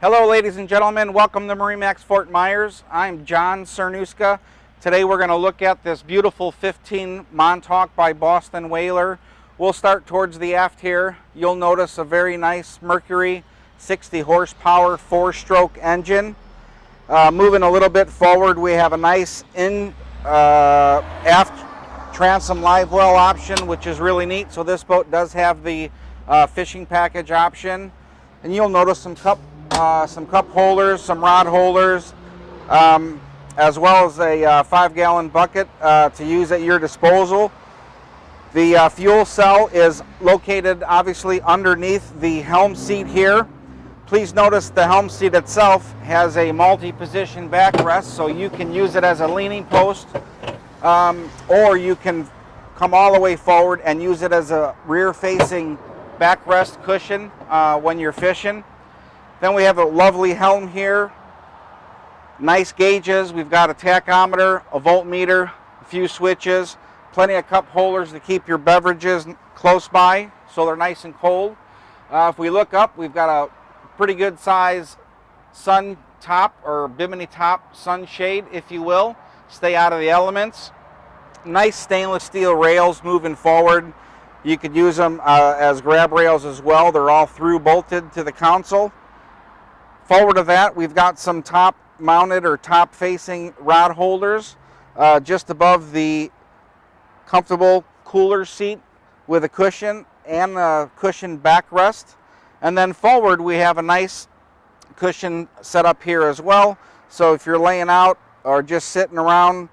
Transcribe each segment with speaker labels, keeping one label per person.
Speaker 1: Hello ladies and gentlemen, welcome to MarineMax Fort Myers. I'm John Cernuska. Today we're going to look at this beautiful 15 Montauk by Boston Whaler. We'll start towards the aft here. You'll notice a very nice Mercury 60 horsepower 4-stroke engine. Moving a little bit forward, we have a nice aft transom live well option, which is really neat. So this boat does have the fishing package option, and you'll notice some cup holders, some rod holders, as well as a 5-gallon bucket to use at your disposal. The fuel cell is located obviously underneath the helm seat here. Please notice the helm seat itself has a multi-position backrest, so you can use it as a leaning post, or you can come all the way forward and use it as a rear-facing backrest cushion when you're fishing. Then we have a lovely helm here, nice gauges. We've got a tachometer, a voltmeter, a few switches, plenty of cup holders to keep your beverages close by so they're nice and cold. If we look up, we've got a pretty good size sun top or bimini top sunshade, if you will. Stay out of the elements. Nice stainless steel rails moving forward. You could use them as grab rails as well. They're all through bolted to the console. Forward of that, we've got some top mounted or top facing rod holders just above the comfortable cooler seat with a cushion and a cushion backrest. And then forward we have a nice cushion set up here as well. So if you're laying out or just sitting around,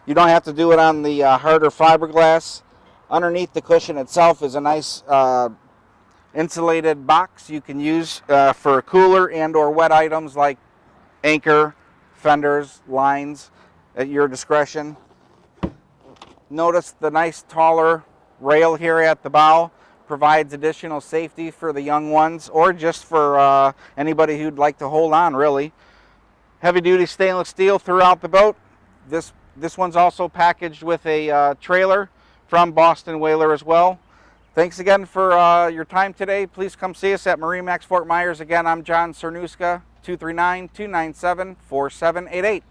Speaker 1: you don't have to do it on the harder fiberglass. Underneath the cushion itself is a nice insulated box you can use for cooler and or wet items like anchor, fenders, lines at your discretion. Notice the nice taller rail here at the bow provides additional safety for the young ones or just for anybody who'd like to hold on, really. Heavy duty stainless steel throughout the boat. This one's also packaged with a trailer from Boston Whaler as well. Thanks again for your time today. Please come see us at MarineMax Fort Myers. Again, I'm John Cernuska, 239-297-4788.